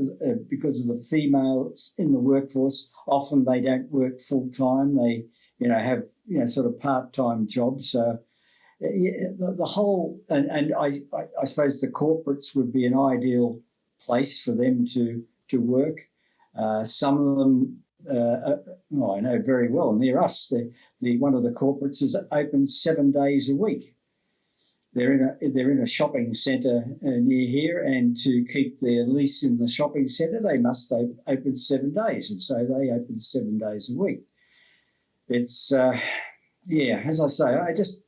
because of the females in the workforce. Often they don't work full time. They have sort of part-time jobs. So the whole and I suppose the corporates would be an ideal place for them to work. Some of them. I know very well near us. One of the corporates is open 7 days a week. They're in a shopping centre near here, and to keep their lease in the shopping centre, they must open 7 days, and so they open 7 days a week. It's as I say, I just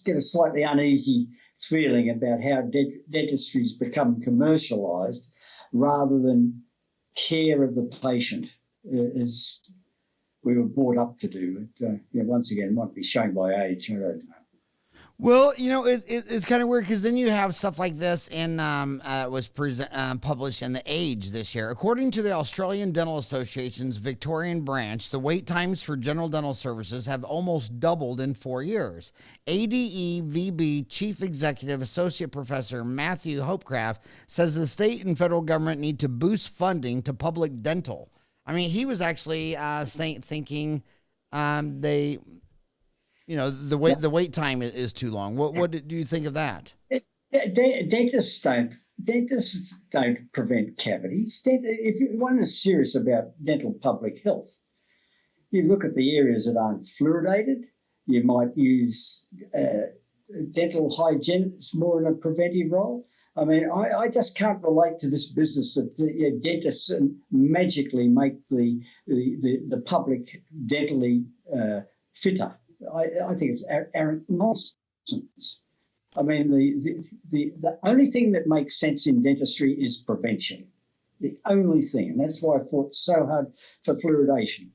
get a slightly uneasy feeling about how dentistry's become commercialised rather than care of the patient, as we were brought up to do. Once again, it might be shown by age. I don't know. Well, it's kind of weird, because then you have stuff like this in was published in The Age this year. According to the Australian Dental Association's Victorian branch, the wait times for general dental services have almost doubled in 4 years. ADE-VB Chief Executive Associate Professor Matthew Hopecraft says the state and federal government need to boost funding to public dental. I mean, he was actually thinking the wait time is too long. What do you think of that? Dentists don't prevent cavities. If one is serious about dental public health, you look at the areas that aren't fluoridated. You might use dental hygienists more in a preventive role. I mean, I just can't relate to this business that dentists magically make the public dentally fitter. I think it's arrant nonsense. I mean, the only thing that makes sense in dentistry is prevention. The only thing, and that's why I fought so hard for fluoridation,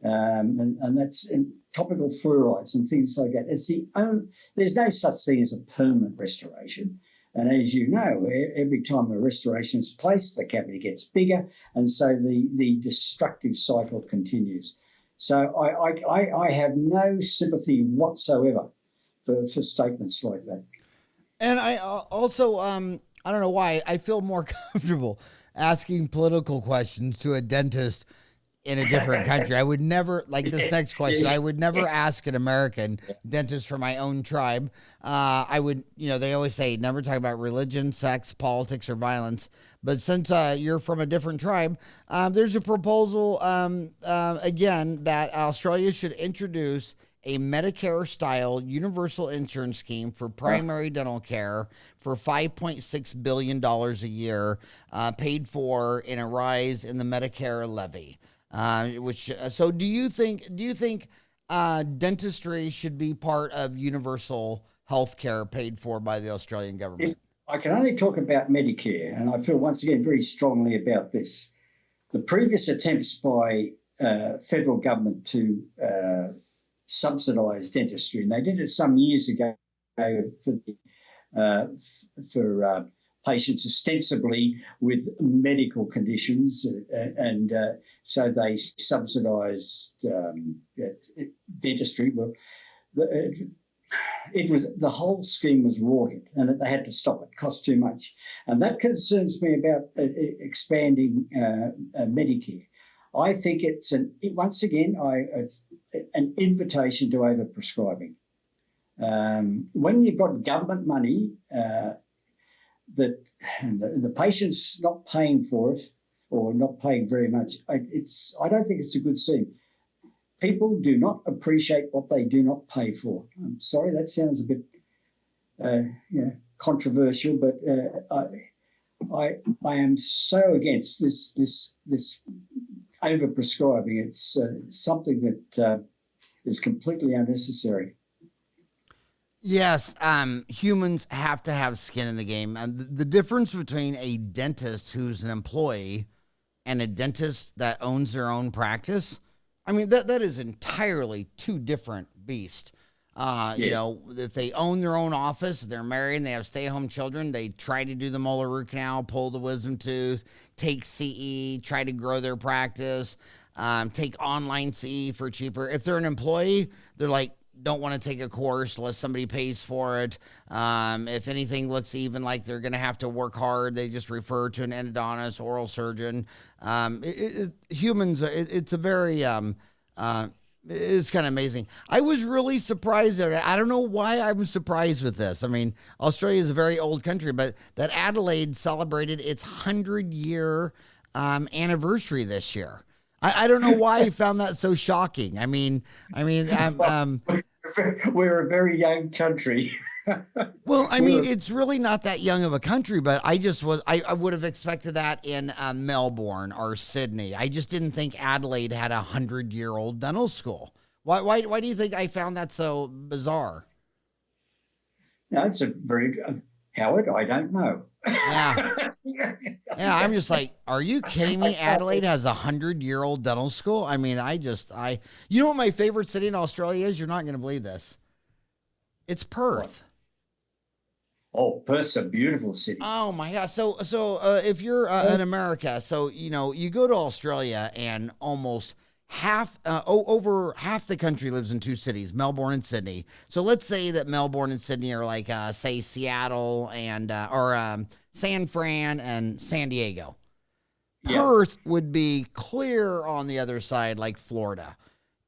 and that's in topical fluorides and things like that. There's no such thing as a permanent restoration. And as you know, every time a restoration is placed, the cavity gets bigger, and so the destructive cycle continues. So I have no sympathy whatsoever for statements like that. And I also, I don't know why, I feel more comfortable asking political questions to a dentist in a different country. I would never, like this next question, I would never ask an American dentist from my own tribe. I would, they always say, never talk about religion, sex, politics, or violence. But since you're from a different tribe, there's a proposal, again, that Australia should introduce a Medicare-style universal insurance scheme for primary dental care for $5.6 billion a year, paid for in a rise in the Medicare levy. So do you think dentistry should be part of universal health care paid for by the Australian government? If I can only talk about Medicare, and I feel once again very strongly about this. The previous attempts by federal government to subsidise dentistry, and they did it some years ago for patients ostensibly with medical conditions, and so they subsidised dentistry. Well, the whole scheme was rorted, and they had to stop it. It cost too much, and that concerns me about expanding Medicare. I think it's once again an invitation to overprescribing. When you've got government money that the patient's not paying for it, or not paying very much, I don't think it's a good scene. People do not appreciate what they do not pay for. I'm sorry, that sounds a bit controversial, but I am so against this overprescribing. It's something that is completely unnecessary. Yes, humans have to have skin in the game. And the difference between a dentist who's an employee and a dentist that owns their own practice, I mean, that is entirely two different beasts. Yes. You know, if they own their own office, they're married and they have stay-at-home children, they try to do the molar root canal, pull the wisdom tooth, take CE, try to grow their practice, take online CE for cheaper. If they're an employee, they're like, don't want to take a course unless somebody pays for it. If anything looks even like they're going to have to work hard, they just refer to an endodontist, oral surgeon. Humans, it's a very, it's kind of amazing. I was really surprised at it. I don't know why I'm surprised with this. I mean, Australia is a very old country, but that Adelaide celebrated its 100-year anniversary this year. I don't know why I found that so shocking. I mean, we're a very young country. Well, I mean, it's really not that young of a country, but I would have expected that in Melbourne or Sydney. I just didn't think Adelaide had a 100-year-old dental school. Why do you think I found that so bizarre? No, it's a very Howard. I don't know. Yeah. Yeah, I'm just like, are you kidding me? Adelaide has a 100-year-old dental school. I mean, you know what my favorite city in Australia is? You're not going to believe this. It's Perth. Oh, Perth's a beautiful city. Oh my God. So if you're in America, so, you know, you go to Australia and almost over half the country lives in two cities, Melbourne and Sydney. So let's say that Melbourne and Sydney are like, say, Seattle and or San Fran and San Diego. Yeah. Perth would be clear on the other side, like Florida.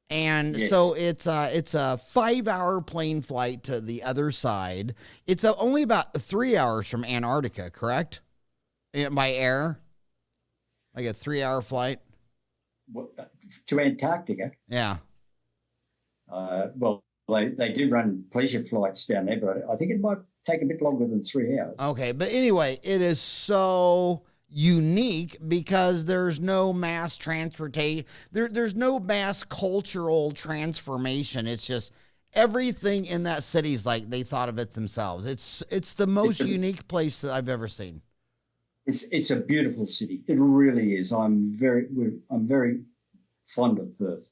And Yes. so it's a 5-hour plane flight to the other side. It's only about 3 hours from Antarctica, correct? By air, like a 3-hour flight. To Antarctica. Yeah. Well, they do run pleasure flights down there, but I think it might take a bit longer than 3 hours. Okay, but anyway, it is so unique because there's no mass transportation. There's no mass cultural transformation. It's just everything in that city is like they thought of it themselves. It's the most unique place that I've ever seen. It's a beautiful city. It really is. I'm very fond of Perth,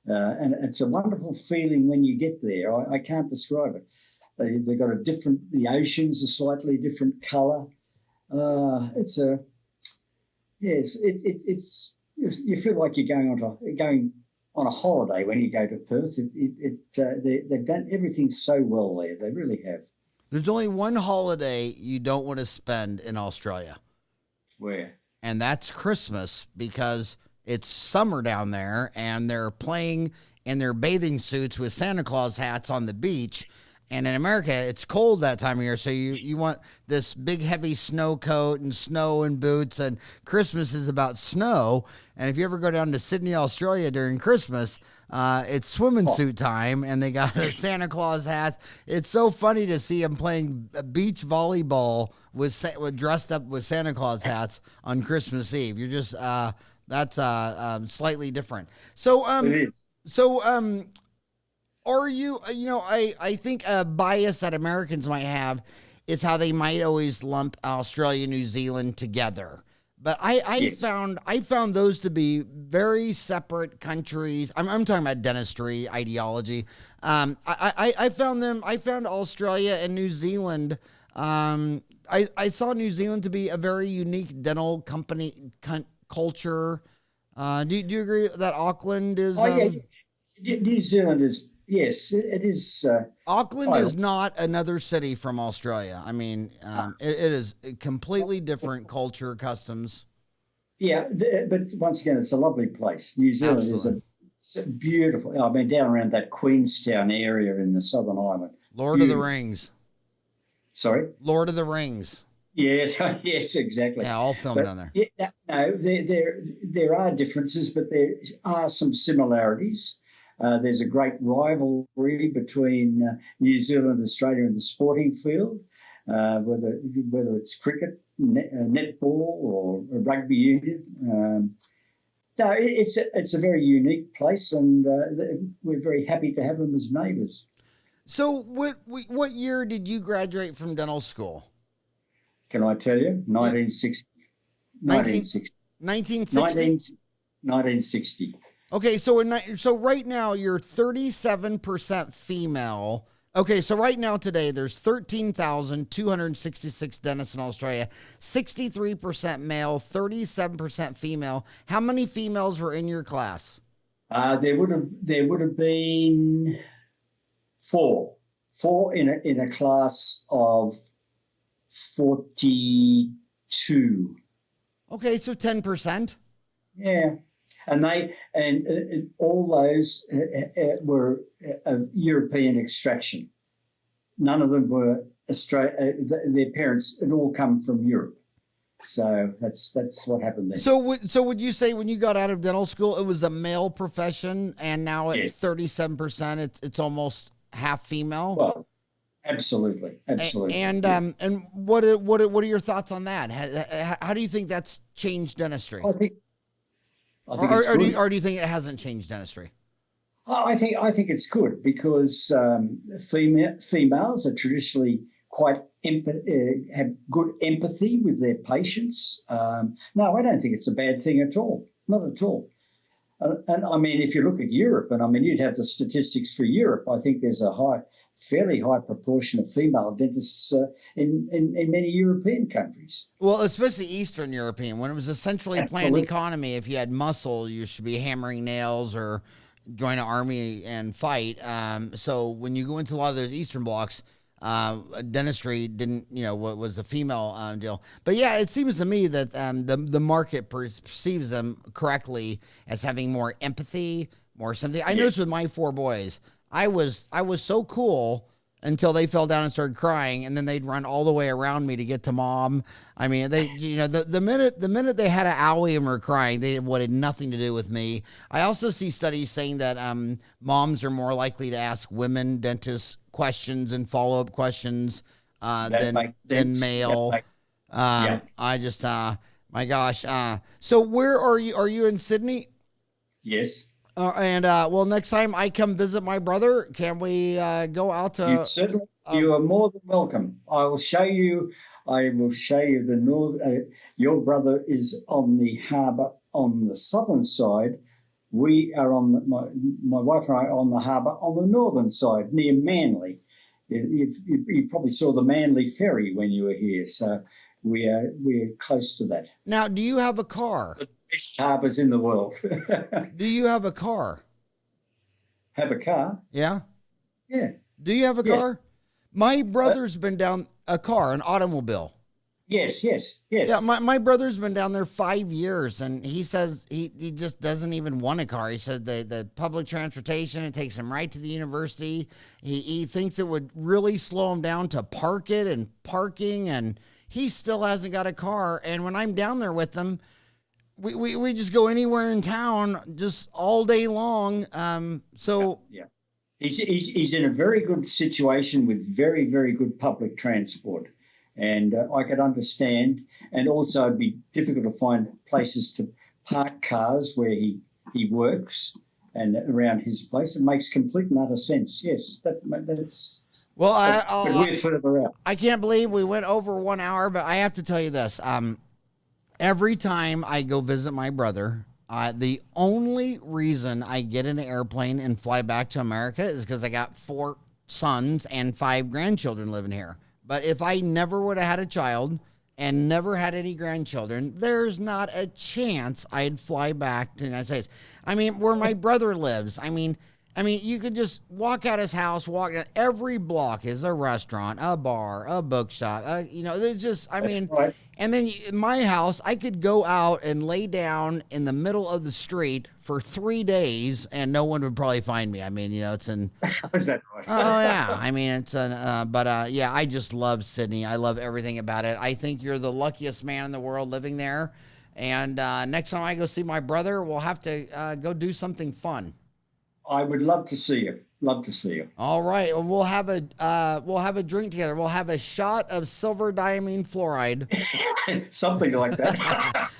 and it's a wonderful feeling when you get there. I can't describe it. They've got the ocean's a slightly different colour. It's you feel like you're going on a holiday when you go to Perth. They've done everything so well there. They really have. There's only one holiday you don't want to spend in Australia. Where? And that's Christmas, because it's summer down there and they're playing in their bathing suits with Santa Claus hats on the beach. And in America, it's cold that time of year, so you want this big, heavy snow coat and snow and boots, and Christmas is about snow. And if you ever go down to Sydney, Australia during Christmas, it's swimming suit time, and they got Santa Claus hats. It's so funny to see them playing beach volleyball with dressed up with Santa Claus hats on Christmas Eve. You're just that's slightly different. So It is. Are you, I think a bias that Americans might have is how they might always lump Australia and New Zealand together. But Yes. I found those to be very separate countries. I'm talking about dentistry ideology. I found Australia and New Zealand. I saw New Zealand to be a very unique dental culture. Do you agree that Auckland is? Oh, yeah. New Zealand is, yes, it is. Auckland I, is not another city from Australia. I mean, it is a completely different culture, customs. yeah, but once again, it's a lovely place. New Zealand is Absolutely. it's a beautiful. I've been down around that Queenstown area in the Southern Island. Lord of the Beautiful. Rings. Sorry. Lord of the Rings. Yes, yes, exactly. Yeah, all filmed But down there. yeah, no, there are differences, but there are some similarities. There's a great rivalry between New Zealand, Australia, in the sporting field, whether it's cricket, netball, or rugby union. No, it's a very unique place, and we're very happy to have them as neighbours. So, what year did you graduate from dental school? Can I tell you? Yeah, 1960. 19, 1960. 1960. 1960. Okay, so right now you're 37% female. Okay, so right now today there's 13,266 dentists in Australia, 63% male, 37% female. How many females were in your class? There would have been four in a class of 42. Okay, so 10%. Yeah, and all those were of European extraction. None of them were Australia. Their parents had all come from Europe. So that's what happened there. So would you say when you got out of dental school it was a male profession and now at Yes. 37% it's almost half female? Well, absolutely, absolutely. Yeah. And what are your thoughts on that? How do you think that's changed dentistry? I think it's good. Or do you think it hasn't changed dentistry? I think it's good because females are traditionally quite have good empathy with their patients. No, I don't think it's a bad thing at all. Not at all. And I mean, if you look at Europe, and I mean, you'd have the statistics for Europe. I think there's a fairly high proportion of female dentists in many European countries. Well, especially Eastern European, when it was a centrally planned Absolutely. economy, if you had muscle, you should be hammering nails or join an army and fight. So when you go into a lot of those Eastern blocks, dentistry didn't, was a female deal. But yeah, it seems to me that the market perceives them correctly as having more empathy, more something. I noticed with my four boys, I was so cool until they fell down and started crying, and then they'd run all the way around me to get to mom. I mean, the minute they had an owie and were crying, they wanted nothing to do with me. I also see studies saying that moms are more likely to ask women dentists questions and follow up questions That makes than sense. male. Yeah. I just my gosh. So where are you? Are you in Sydney? Yes. Well, next time I come visit my brother, can we go out to? You are more than welcome. I will show you. I will show you the north. Your brother is on the harbour on the southern side. We are my wife and I are on the harbour on the northern side near Manly. You probably saw the Manly ferry when you were here, so we're close to that. Now, do you have a car? The best harbours in the world. Do you have a car? Have a car? Yeah. Yeah. Do you have a Yes. car? My brother's been down a car, an automobile. Yes. Yeah, my brother's been down there 5 years, and he says he just doesn't even want a car. He said the public transportation, it takes him right to the university. He thinks it would really slow him down to park it and parking, and he still hasn't got a car. And when I'm down there with him, we just go anywhere in town just all day long. Yeah. He's in a very good situation with very, very good public transport. And I could understand. And also it'd be difficult to find places to park cars where he works. and around his place. It makes complete and utter sense. Yes, that's. Well, But we're further out. I can't believe we went over 1 hour, but I have to tell you this. Every time I go visit my brother, the only reason I get in an airplane and fly back to America is because I got 4 sons and 5 grandchildren living here. But if I never would have had a child and never had any grandchildren, there's not a chance I'd fly back to the United States. I mean, where my brother lives, I mean, you could just walk out his house, walk down, every block is a restaurant, a bar, a bookshop. There's just, Right. and then my house, I could go out and lay down in the middle of the street for 3 days and no one would probably find me. I mean, it's in. Is that right? Oh yeah. I mean, it's yeah, I just love Sydney. I love everything about it. I think you're the luckiest man in the world living there. And next time I go see my brother, we'll have to go do something fun. I would love to see you. Love to see you. All right. Well, we'll have a drink together. We'll have a shot of silver diamine fluoride. Something like that.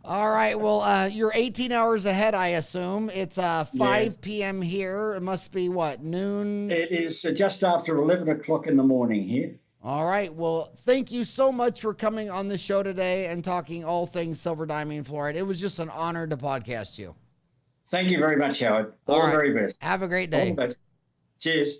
All right. Well, you're 18 hours ahead, I assume. It's 5 Yes. p.m. here. It must be what, noon? It is just after 11 o'clock in the morning here. All right. Well, thank you so much for coming on the show today and talking all things silver diamine fluoride. It was just an honor to podcast you. Thank you very much, Howard. All the right. very best. Have a great All day. the best. Cheers.